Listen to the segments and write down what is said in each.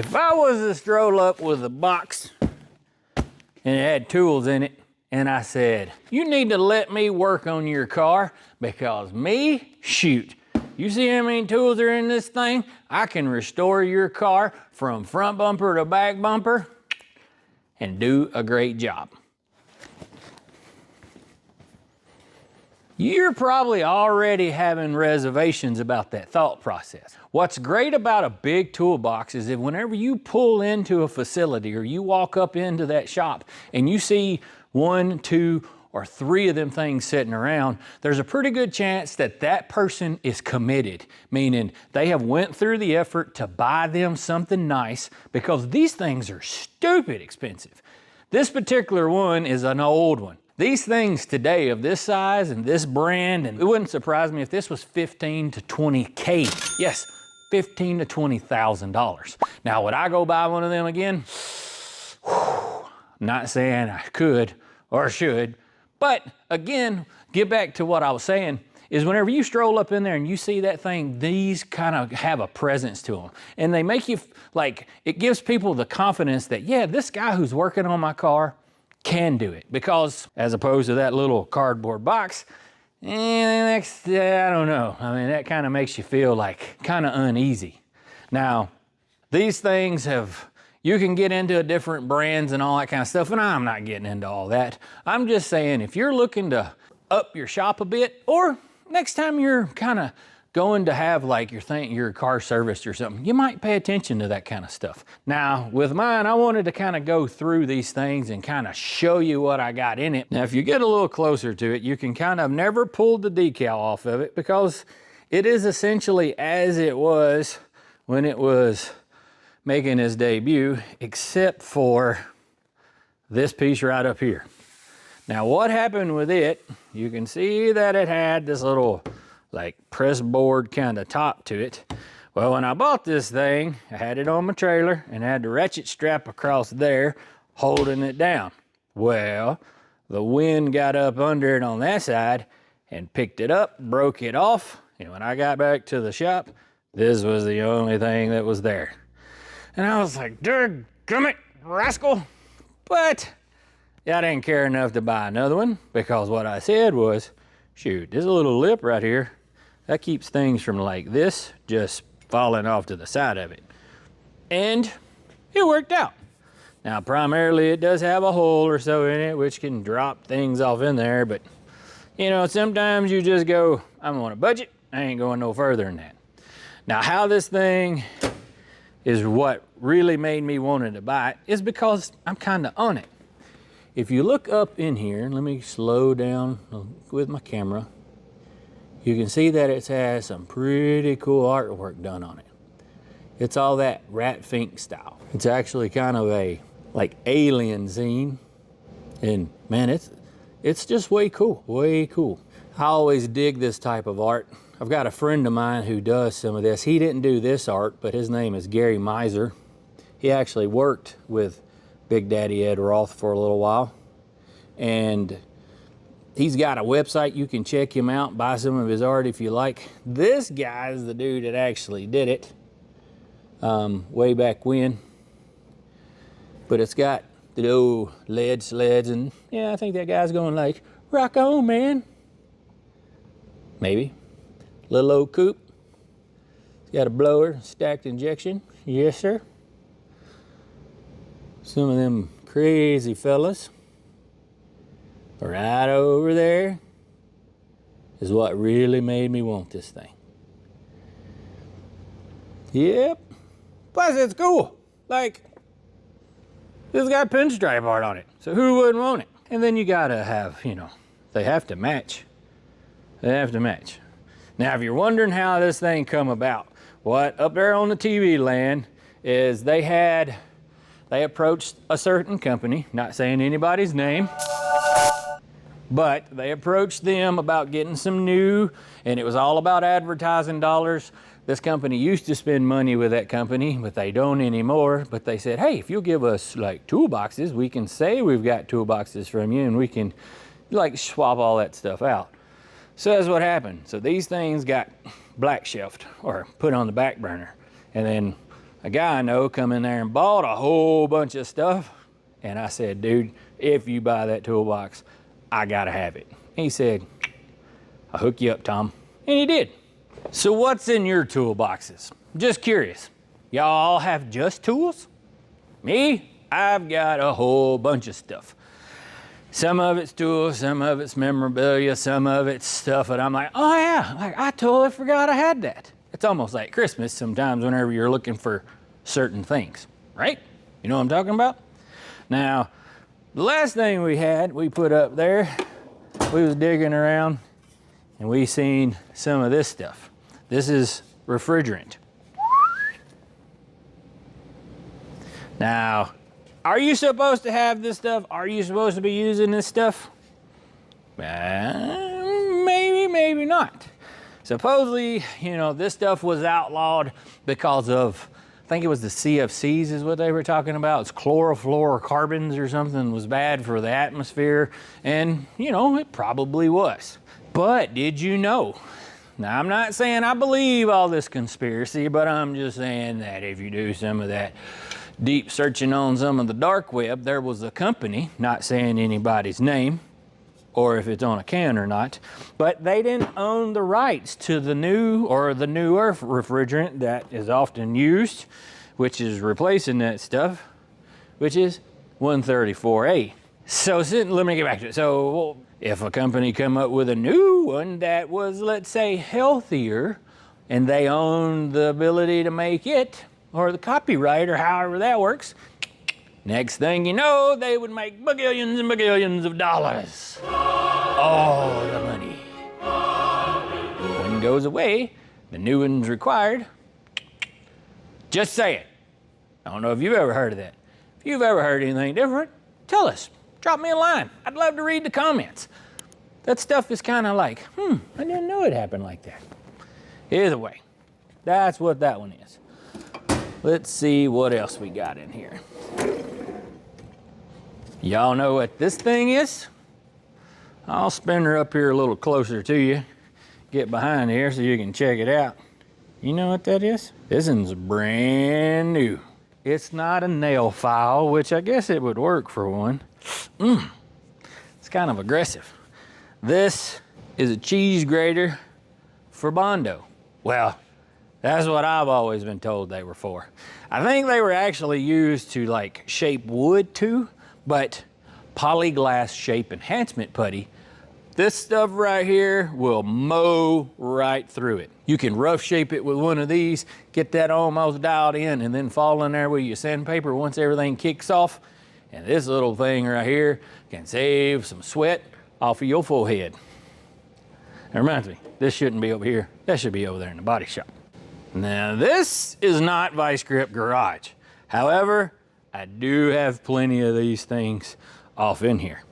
If I was to stroll up with a box and it had tools in it, and I said, you need to let me work on your car because me, shoot, you see how many tools are in this thing? I can restore your car from front bumper to back bumper and do a great job. You're probably already having reservations about that thought process. What's great about a big toolbox is that whenever you pull into a facility or you walk up into that shop and you see 1, 2, or 3 of them things sitting around, there's a pretty good chance that that person is committed, meaning they have went through the effort to buy them something nice because these things are stupid expensive. This particular one is an old one. These things today of this size and this brand, and it wouldn't surprise me if this was 15 to 20K. Yes, $15,000 to $20,000. Now, would I go buy one of them again? I'm not saying I could or should, but again, get back to what I was saying, is whenever you stroll up in there and you see that thing, these kind of have a presence to them. And they make you, like, it gives people the confidence that, yeah, this guy who's working on my car can do it. Because as opposed to that little cardboard box, I don't know. I mean, that kind of makes you feel like kind of uneasy. Now, these things you can get into different brands and all that kind of stuff, and I'm not getting into all that. I'm just saying, if you're looking to up your shop a bit, or next time you're kind of going to have like your car serviced or something, you might pay attention to that kind of stuff. Now, with mine, I wanted to kind of go through these things and kind of show you what I got in it. Now, if you get a little closer to it, you can kind of never pull the decal off of it because it is essentially as it was when it was making its debut, except for this piece right up here. Now, what happened with it, you can see that it had this little like press board kind of top to it. Well, when I bought this thing, I had it on my trailer and I had the ratchet strap across there holding it down. Well, the wind got up under it on that side and picked it up, broke it off. And when I got back to the shop, this was the only thing that was there. And I was like, dadgummit, rascal. But I didn't care enough to buy another one because what I said was, shoot, this little lip right here, that keeps things from like this just falling off to the side of it. And it worked out. Now, primarily it does have a hole or so in it, which can drop things off in there, but you know, sometimes you just go, I'm on a budget, I ain't going no further than that. Now, how this thing is what really made me wanting to buy it is because I'm kind of on it. If you look up in here, let me slow down with my camera, you can see that it has some pretty cool artwork done on it. It's all that Rat Fink style. It's actually kind of a like alien zine, and man, it's just way cool, way cool. I always dig this type of art. I've got a friend of mine who does some of this. He didn't do this art, but his name is Gary Miser. He actually worked with Big Daddy Ed Roth for a little while, and he's got a website. You can check him out, buy some of his art if you like. This guy is the dude that actually did it way back when, but it's got the old lead sleds, and yeah, I think that guy's going like, rock on, man. Maybe. Little old coupe. It's got a blower, stacked injection. Yes, sir. Some of them crazy fellas right over there is what really made me want this thing. Yep. Plus, it's cool. Like, it's got pinstripe art on it, so who wouldn't want it? And then you gotta have, you know, they have to match. They have to match. Now, if you're wondering how this thing come about, what up there on the TV land is they approached a certain company, not saying anybody's name, but they approached them about getting some new, and it was all about advertising dollars. This company used to spend money with that company, but they don't anymore. But they said, hey, if you'll give us like toolboxes, we can say we've got toolboxes from you, and we can like swap all that stuff out. So that's what happened. So these things got black shelved or put on the back burner. And then A guy I know come in there and bought a whole bunch of stuff. And I said, dude, if you buy that toolbox, I gotta have it. He said, I'll hook you up, Tom. And he did. So what's in your toolboxes? Just curious. Y'all have just tools? Me, I've got a whole bunch of stuff. Some of it's tools, some of it's memorabilia, some of it's stuff that I'm like, oh yeah, like I totally forgot I had that. It's almost like Christmas sometimes whenever you're looking for certain things, right? You know what I'm talking about? Now, the last thing we put up there, we was digging around and we seen some of this stuff. This is refrigerant. Now, are you supposed to have this stuff? Are you supposed to be using this stuff? Maybe, maybe not. Supposedly, you know, this stuff was outlawed because of, I think it was the CFCs is what they were talking about. It's chlorofluorocarbons or something was bad for the atmosphere. And, you know, it probably was. But did you know? Now, I'm not saying I believe all this conspiracy, but I'm just saying that if you do some of that deep searching on some of the dark web, there was a company, not saying anybody's name or if it's on a can or not, but they didn't own the rights to the new or the newer refrigerant that is often used, which is replacing that stuff, which is 134A. So let me get back to it. So if a company come up with a new one that was, let's say, healthier, and they own the ability to make it, or the copyright, or however that works, next thing you know, they would make bagillions and bagillions of dollars. All the money. When it goes away, the new one's required. Just say it. I don't know if you've ever heard of that. If you've ever heard anything different, tell us. Drop me a line. I'd love to read the comments. That stuff is kind of like, I didn't know it happened like that. Either way, that's what that one is. Let's see what else we got in here. Y'all know what this thing is? I'll spin her up here a little closer to you. Get behind here so you can check it out. You know what that is? This one's brand new. It's not a nail file, which I guess it would work for one. It's kind of aggressive. This is a cheese grater for Bondo. Well, that's what I've always been told they were for. I think they were actually used to like shape wood too, but polyglass shape enhancement putty, this stuff right here will mow right through it. You can rough shape it with one of these, get that almost dialed in, and then fall in there with your sandpaper once everything kicks off. And this little thing right here can save some sweat off of your forehead. It reminds me, this shouldn't be over here. That should be over there in the body shop. Now this is not Vice Grip Garage. However, I do have plenty of these things off in here.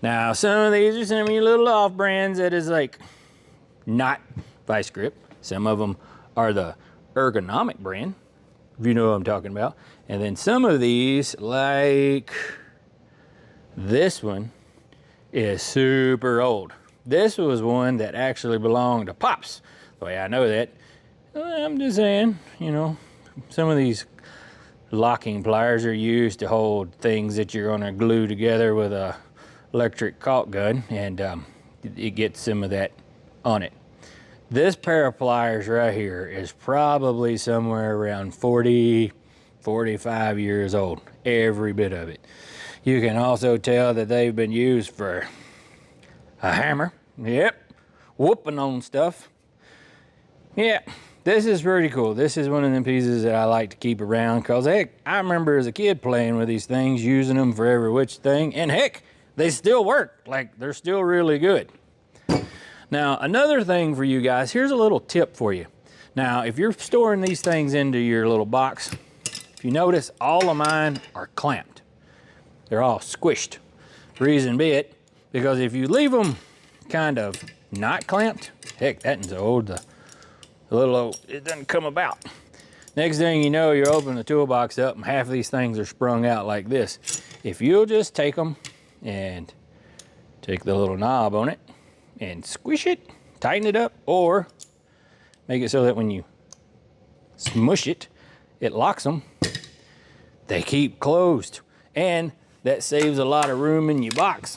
Now some of these are some of your little off brands that is like not Vice Grip. Some of them are the ergonomic brand, if you know what I'm talking about. And then some of these, like this one, is super old. This was one that actually belonged to Pops. The way I know that, I'm just saying, you know, some of these locking pliers are used to hold things that you're gonna glue together with a electric caulk gun, and it gets some of that on it. This pair of pliers right here is probably somewhere around 40, 45 years old, every bit of it. You can also tell that they've been used for a hammer, yep, whooping on stuff. Yeah, this is pretty cool. This is one of them pieces that I like to keep around because, heck, I remember as a kid playing with these things, using them for every which thing, and heck, they still work. Like, they're still really good. Now, another thing for you guys, here's a little tip for you. Now, if you're storing these things into your little box, if you notice, all of mine are clamped. They're all squished. Reason be it, because if you leave them kind of not clamped, heck, that one's old, the little old, it doesn't come about. Next thing you know, you open the toolbox up and half of these things are sprung out like this. If you'll just take them and take the little knob on it and squish it, tighten it up, or make it so that when you smush it, it locks them. They keep closed. And that saves a lot of room in your box.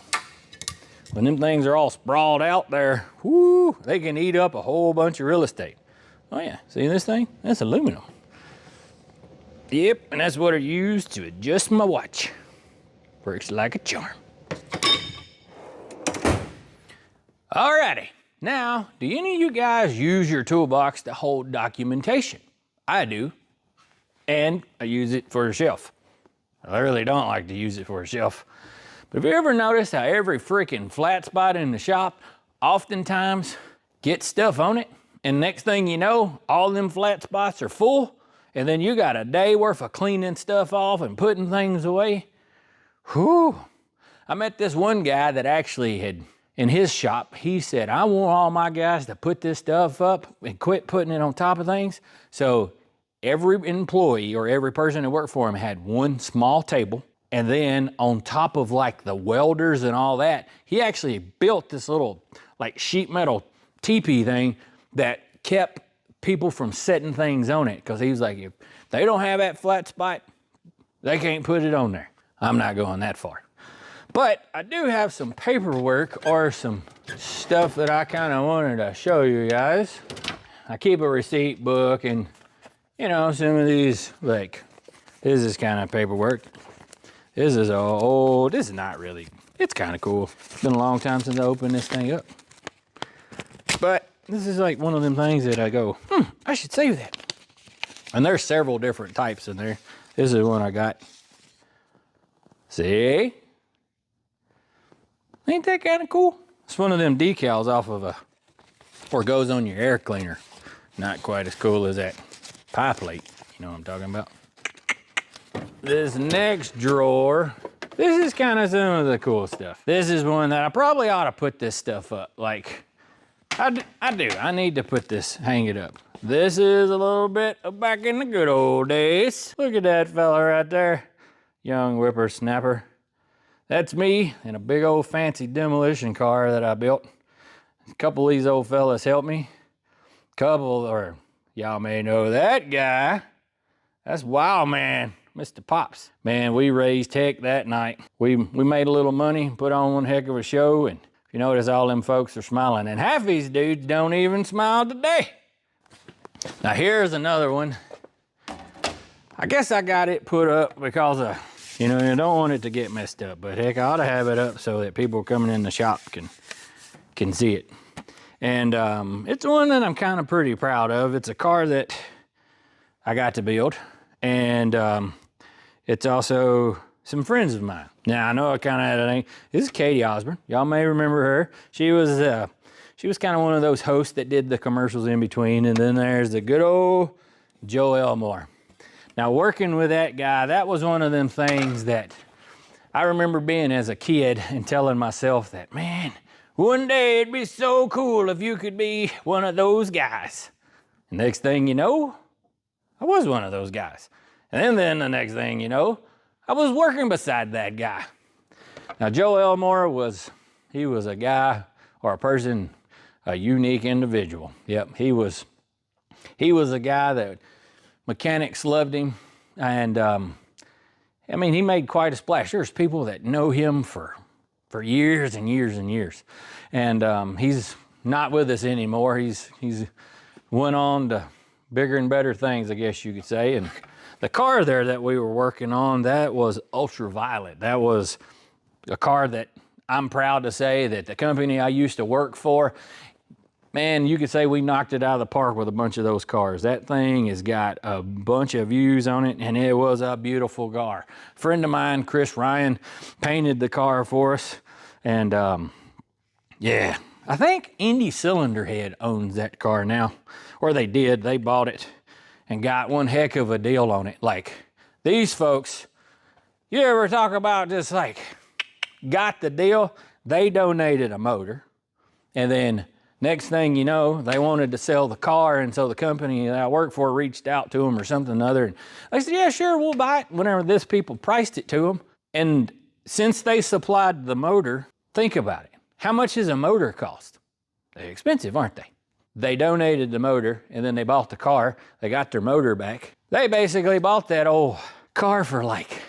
When them things are all sprawled out there, whoo, they can eat up a whole bunch of real estate. Oh yeah, see this thing? That's aluminum. Yep, and that's what I use to adjust my watch. Works like a charm. Alrighty, now, do any of you guys use your toolbox to hold documentation? I do, and I use it for a shelf. I really don't like to use it for a shelf. But have you ever noticed how every freaking flat spot in the shop oftentimes gets stuff on it? And next thing you know, all them flat spots are full, and then you got a day worth of cleaning stuff off and putting things away. Whew. I met this one guy that actually had, in his shop, he said, I want all my guys to put this stuff up and quit putting it on top of things. So every employee or every person that worked for him had one small table. And then on top of like the welders and all that, he actually built this little like sheet metal teepee thing that kept people from setting things on it. Cause he was like, if they don't have that flat spot, they can't put it on there. I'm not going that far. But I do have some paperwork or some stuff that I kind of wanted to show you guys. I keep a receipt book and, you know, some of these, like, this is kind of paperwork. This is old, this is not really, it's kind of cool. It's been a long time since I opened this thing up. But this is like one of them things that I go, I should save that. And there's several different types in there. This is one I got. See? Ain't that kind of cool? It's one of them decals off of a, or goes on your air cleaner. Not quite as cool as that pie plate. You know what I'm talking about? This next drawer, this is kind of some of the cool stuff. This is one that I probably ought to put this stuff up. Like, I do. I need to put this, hang it up. This is a little bit of back in the good old days. Look at that fella right there. Young whippersnapper. That's me in a big old fancy demolition car that I built. A couple of these old fellas helped me. Or y'all may know that guy. That's Wild Man, Mr. Pops. Man, we raised heck that night. We made a little money, put on one heck of a show, and if you notice, all them folks are smiling, and half these dudes don't even smile today. Now here's another one. I guess I got it put up because of, you know, you don't want it to get messed up, but heck, I ought to have it up so that people coming in the shop can see it. And it's one that I'm kind of pretty proud of. It's a car that I got to build, and it's also some friends of mine. Now, I know I kind of had a name. This is Katie Osborne. Y'all may remember her. She was kind of one of those hosts that did the commercials in between, and then there's the good old Joe Elmore. Now, working with that guy, that was one of them things that I remember being as a kid and telling myself that, man, one day it'd be so cool if you could be one of those guys. And next thing you know, I was one of those guys. And then the next thing you know, I was working beside that guy. Now, Joe Elmore was a guy or a person, a unique individual. Yep, he was a guy that mechanics loved him, and I mean, he made quite a splash. There's people that know him for years and years and years, and he's not with us anymore. He's went on to bigger and better things, I guess you could say. And the car there that we were working on, that was ultraviolet. That was a car that I'm proud to say that the company I used to work for, man, you could say we knocked it out of the park with a bunch of those cars. That thing has got a bunch of views on it, and it was a beautiful car. A friend of mine, Chris Ryan, painted the car for us. And yeah, I think Indy Cylinder Head owns that car now, or they did. They bought it and got one heck of a deal on it. Like, these folks, you ever talk about just like, got the deal? They donated a motor, and then next thing you know, they wanted to sell the car, and so the company that I work for reached out to them or something or other. And they said, yeah, sure, we'll buy it. Whenever this people priced it to them. And since they supplied the motor, think about it. How much does a motor cost? They're expensive, aren't they? They donated the motor, and then they bought the car. They got their motor back. They basically bought that old car for like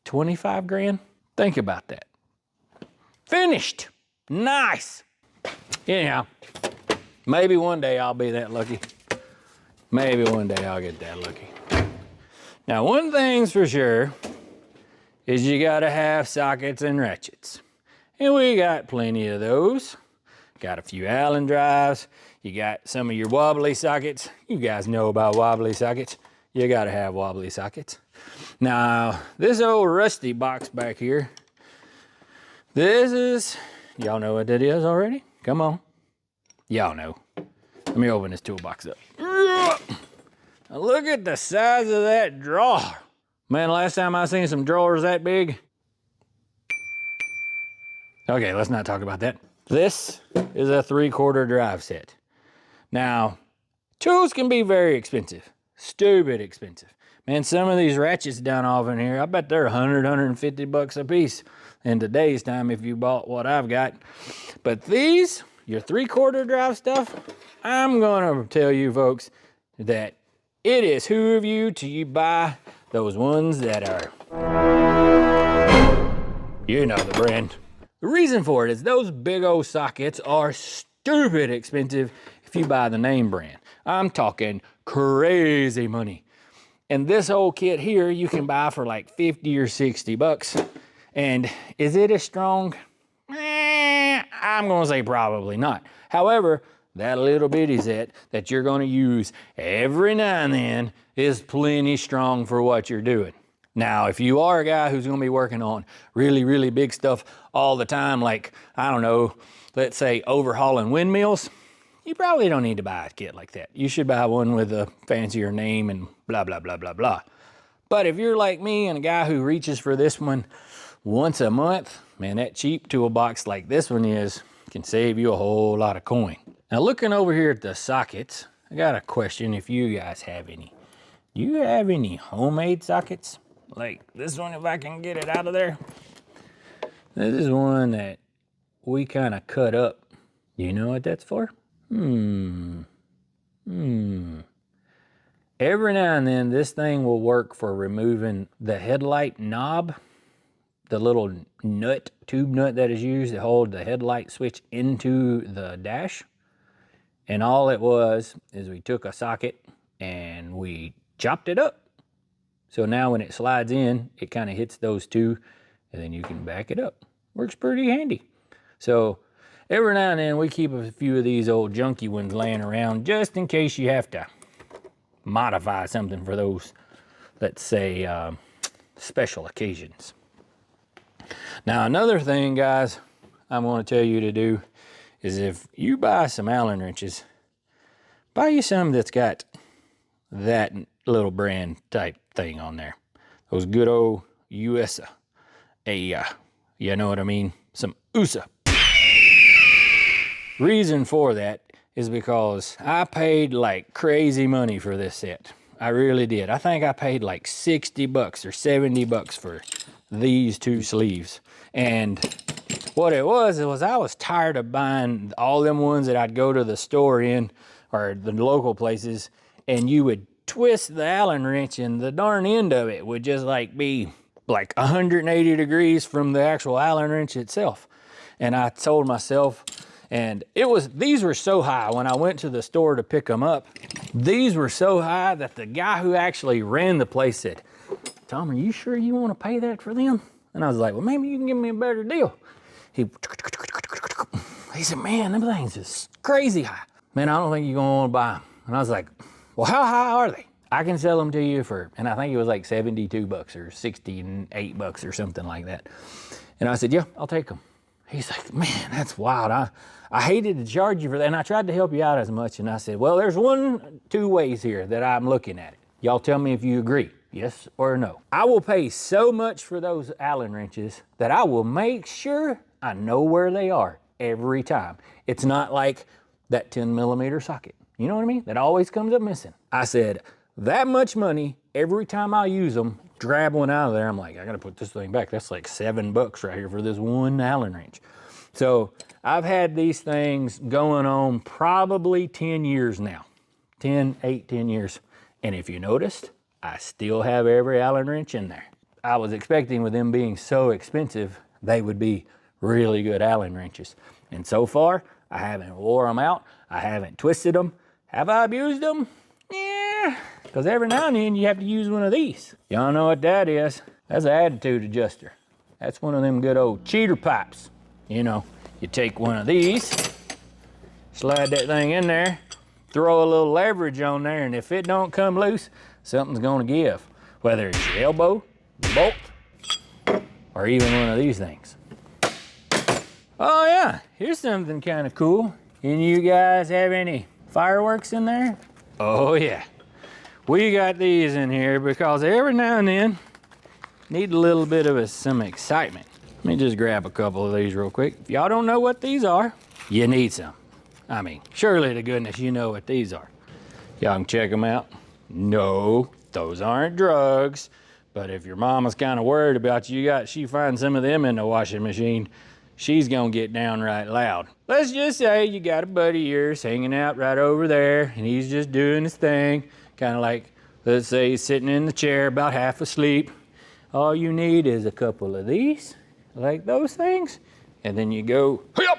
25 grand. Think about that. Finished. Nice. Anyhow, maybe one day I'll be that lucky. Maybe one day I'll get that lucky. Now, one thing's for sure is you gotta have sockets and ratchets. And we got plenty of those. Got a few Allen drives. You got some of your wobbly sockets. You guys know about wobbly sockets. You gotta have wobbly sockets. Now, this old rusty box back here, this is, y'all know what that is already? Come on. Y'all know. Let me open this toolbox up. Now look at the size of that drawer. Man, last time I seen some drawers that big. Okay, let's not talk about that. This is a 3/4 drive set. Now, tools can be very expensive. Stupid expensive. Man, some of these ratchets down off in here, I bet they're 100, 150 bucks a piece in today's time if you bought what I've got. But these, your 3/4 drive stuff, I'm gonna tell you folks that it is who of you to you buy those ones that are, you know the brand. The reason for it is those big old sockets are stupid expensive if you buy the name brand. I'm talking crazy money. And this old kit here, you can buy for like 50 or 60 bucks. And is it as strong? I'm gonna say probably not. However, that little bitty set that you're gonna use every now and then is plenty strong for what you're doing. Now, if you are a guy who's gonna be working on really, really big stuff all the time, like, I don't know, let's say overhauling windmills, you probably don't need to buy a kit like that. You should buy one with a fancier name and blah, blah, blah, blah, blah. But if you're like me and a guy who reaches for this one once a month, man, that cheap toolbox like this one is can save you a whole lot of coin. Now, looking over here at the sockets, I got a question if you guys have any. Do you have any homemade sockets? Like this one, if I can get it out of there. This is one that we kind of cut up. Do you know what that's for? Every now and then, this thing will work for removing the headlight knob, the little nut, tube nut that is used to hold the headlight switch into the dash. And all it was is we took a socket and we chopped it up. So now when it slides in, it kind of hits those two, and then you can back it up. Works pretty handy. So every now and then we keep a few of these old junky ones laying around just in case you have to modify something for those, let's say, special occasions. Now, another thing, guys, I'm going to tell you to do is if you buy some Allen wrenches, buy you some that's got that little brand type thing on there. Those good old USA. You know what I mean? Some USA. Reason for that is because I paid like crazy money for this set. I really did. I think I paid like 60 bucks or 70 bucks for these two sleeves. And what it was I was tired of buying all them ones that I'd go to the store in or the local places, and you would twist the Allen wrench and the darn end of it would just like be like 180 degrees from the actual Allen wrench itself. And I told myself, and these were so high when I went to the store to pick them up, these were so high that the guy who actually ran the place said, "Tom, are you sure you want to pay that for them?" And I was like, "Well, maybe you can give me a better deal." He said, "Man, them things is crazy high. Man, I don't think you're gonna want to buy them." And I was like, "Well, how high are they?" "I can sell them to you for," and I think it was like 72 bucks or 68 bucks or something like that. And I said, "Yeah, I'll take them." He's like, "Man, that's wild. I hated to charge you for that." And I tried to help you out as much. And I said, "Well, there's two ways here that I'm looking at it. Y'all tell me if you agree, yes or no. I will pay so much for those Allen wrenches that I will make sure I know where they are every time. It's not like that 10mm socket. You know what I mean? That always comes up missing." I said, "That much money every time I use them, grab one out of there." I'm like, "I gotta put this thing back. That's like $7 right here for this one Allen wrench." So I've had these things going on probably 10 years now. 10 years. And if you noticed, I still have every Allen wrench in there. I was expecting with them being so expensive, they would be really good Allen wrenches. And so far, I haven't wore them out. I haven't twisted them. Have I abused them? Yeah, because every now and then you have to use one of these. Y'all know what that is. That's an attitude adjuster. That's one of them good old cheater pipes. You know, you take one of these, slide that thing in there, throw a little leverage on there, and if it don't come loose, something's gonna give. Whether it's your elbow, your bolt, or even one of these things. Oh yeah, here's something kind of cool. And you guys have any fireworks in there? Oh yeah. We got these in here because every now and then, need a little bit of some excitement. Let me just grab a couple of these real quick. If y'all don't know what these are, you need some. I mean, surely to goodness you know what these are. Y'all can check them out. No, those aren't drugs. But if your mama's kind of worried about you, she finds some of them in the washing machine, she's gonna get downright loud. Let's just say you got a buddy of yours hanging out right over there and he's just doing his thing. Kind of like, let's say he's sitting in the chair about half asleep. All you need is a couple of these, like those things, and then you go, hey-up!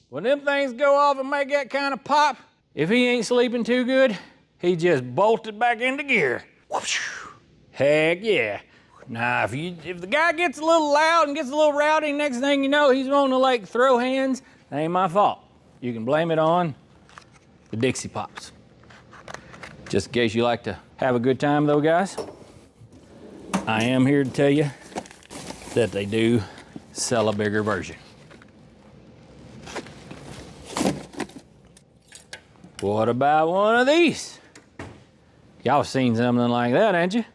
When them things go off and make that kind of pop, if he ain't sleeping too good, he just bolted back into gear. Heck yeah. Now, if the guy gets a little loud and gets a little rowdy, next thing you know, he's wanting to like throw hands, that ain't my fault. You can blame it on the Dixie Pops. Just in case you like to have a good time though, guys, I am here to tell you that they do sell a bigger version. What about one of these? Y'all seen something like that, ain't you?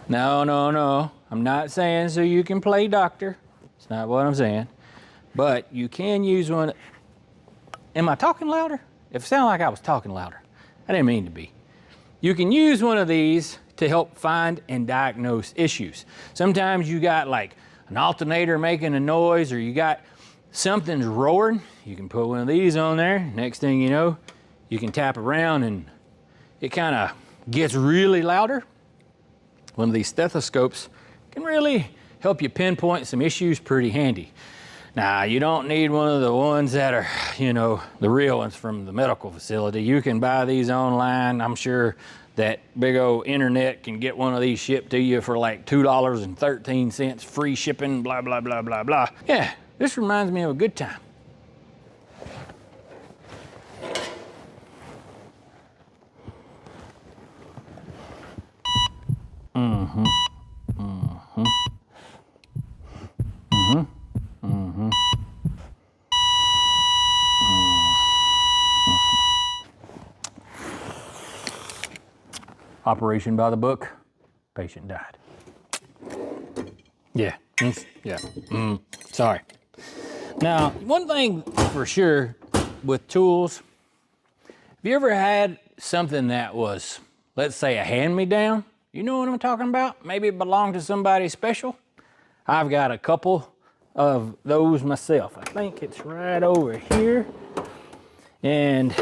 No, no, no. I'm not saying so you can play doctor. It's not what I'm saying. But you can use one. Am I talking louder? If it sounded like I was talking louder, I didn't mean to be. You can use one of these to help find and diagnose issues. Sometimes you got like an alternator making a noise, or you got something's roaring. You can put one of these on there. Next thing you know, you can tap around and it kind of gets really louder. One of these stethoscopes can really help you pinpoint some issues pretty handy. Now, you don't need one of the ones that are, you know, the real ones from the medical facility. You can buy these online. I'm sure that big old internet can get one of these shipped to you for like $2.13, free shipping, blah, blah, blah, blah, blah. Yeah, this reminds me of a good time. Mm-hmm. Mm-hmm. Mm-hmm. Mm-hmm. Operation by the book, patient died. Yeah, yeah, sorry. Now, one thing for sure with tools, have you ever had something that was, let's say, a hand-me-down? You know what I'm talking about? Maybe it belonged to somebody special. I've got a couple of those myself. I think it's right over here. And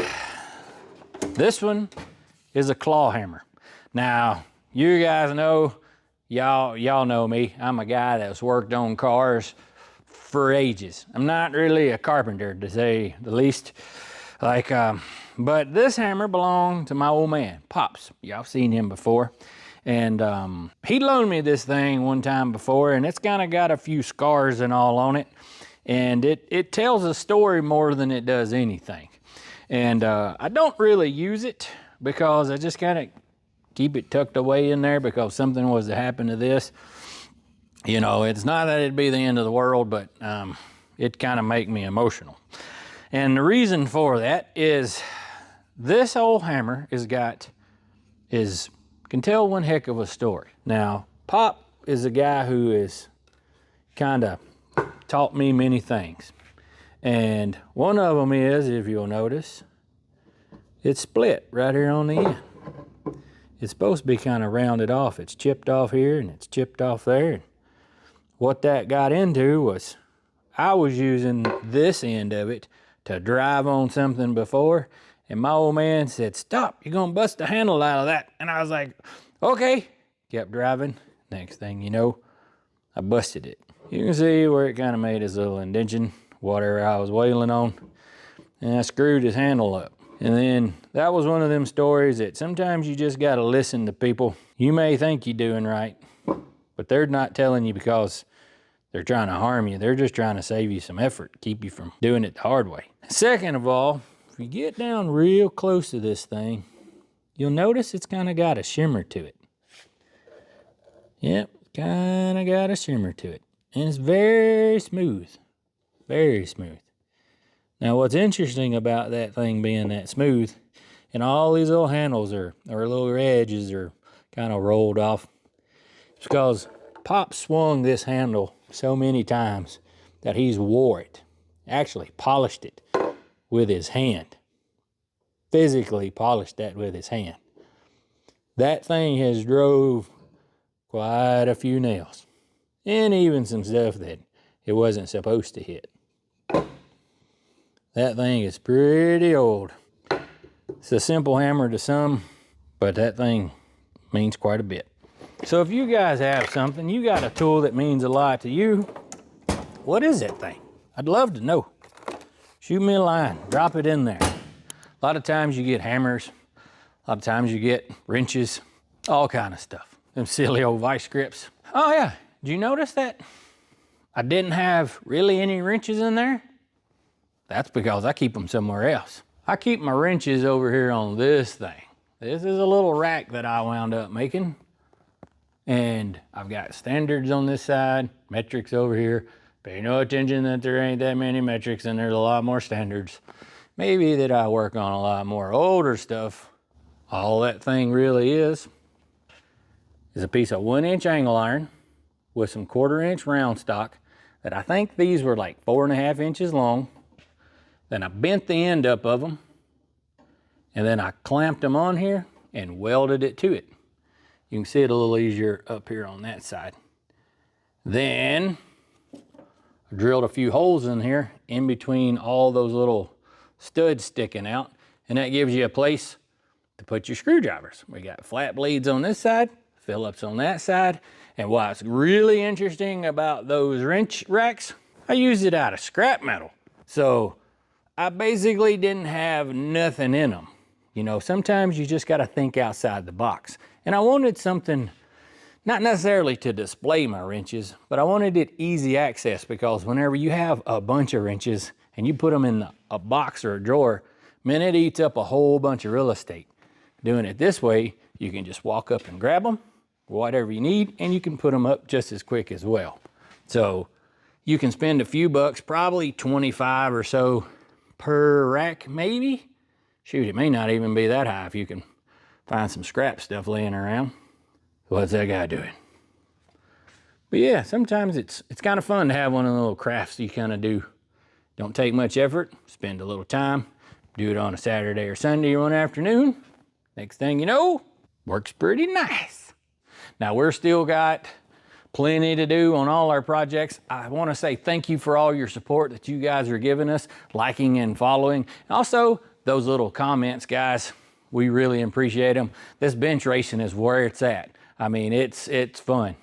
this one is a claw hammer. Now, you guys know, y'all know me. I'm a guy that's worked on cars for ages. I'm not really a carpenter, to say the least. But this hammer belonged to my old man, Pops. Y'all seen him before. And he loaned me this thing one time before, and it's kind of got a few scars and all on it. And it tells a story more than it does anything. And I don't really use it because I just kind of keep it tucked away in there, because something was to happen to this. You know, it's not that it'd be the end of the world, but it kind of make me emotional. And the reason for that is this old hammer can tell one heck of a story. Now, Pop is a guy who is kind of taught me many things. And one of them is, if you'll notice, it's split right here on the end. It's supposed to be kind of rounded off. It's chipped off here and it's chipped off there. what that got into was I was using this end of it to drive on something before, and my old man said, "Stop, you're gonna bust the handle out of that." And I was like, okay. Kept driving. Next thing you know, I busted it. You can see where it kind of made his little indention, whatever I was wailing on, and I screwed his handle up. And then that was one of them stories that sometimes you just gotta listen to people. You may think you're doing right, but they're not telling you because they're trying to harm you. They're just trying to save you some effort, keep you from doing it the hard way. Second of all, if you get down real close to this thing, you'll notice it's kind of got a shimmer to it. Yep, kind of got a shimmer to it. And it's very smooth, very smooth. Now what's interesting about that thing being that smooth, and all these little handles or little edges are kind of rolled off, it's because Pop swung this handle so many times that he's wore it. Actually polished it with his hand. Physically polished that with his hand. That thing has drove quite a few nails. And even some stuff that it wasn't supposed to hit. That thing is pretty old. It's a simple hammer to some, but that thing means quite a bit. So if you guys have something, you got a tool that means a lot to you, what is that thing? I'd love to know. Shoot me a line, drop it in there. A lot of times you get hammers, a lot of times you get wrenches, all kind of stuff. Them silly old vice grips. Oh yeah, did you notice that I didn't have really any wrenches in there? That's because I keep them somewhere else. I keep my wrenches over here on this thing. This is a little rack that I wound up making. And I've got standards on this side, metrics over here. Pay no attention that there ain't that many metrics and there's a lot more standards. Maybe that I work on a lot more older stuff. All that thing really is a piece of 1-inch angle iron with some 1/4-inch round stock that I think these were like 4.5 inches long. Then I bent the end up of them, and then I clamped them on here and welded it to it. You can see it a little easier up here on that side. Then I drilled a few holes in here in between all those little studs sticking out, and that gives you a place to put your screwdrivers. We got flat blades on this side, Phillips on that side, and what's really interesting about those wrench racks, I used it out of scrap metal. So I basically didn't have nothing in them. You know, sometimes you just gotta think outside the box. And I wanted something, not necessarily to display my wrenches, but I wanted it easy access, because whenever you have a bunch of wrenches and you put them in a box or a drawer, man, it eats up a whole bunch of real estate. Doing it this way, you can just walk up and grab them, whatever you need, and you can put them up just as quick as well. So you can spend a few bucks, probably 25 or so per rack, maybe. Shoot, it may not even be that high if you can find some scrap stuff laying around. What's that guy doing? But yeah, sometimes it's kind of fun to have one of the little crafts you kind of do. Don't take much effort, spend a little time, do it on a Saturday or Sunday or one afternoon. Next thing you know, works pretty nice. Now we're still got plenty to do on all our projects. I want to say thank you for all your support that you guys are giving us, liking and following. Also, those little comments, guys, we really appreciate them. This bench racing is where it's at. I mean, it's fun.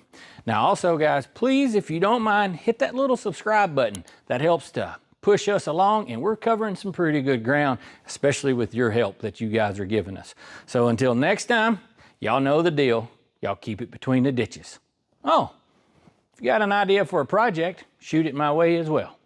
Now also, guys, please, if you don't mind, hit that little subscribe button. That helps to push us along, and we're covering some pretty good ground, especially with your help that you guys are giving us. So until next time, y'all know the deal. Y'all keep it between the ditches. Oh, if you got an idea for a project, shoot it my way as well.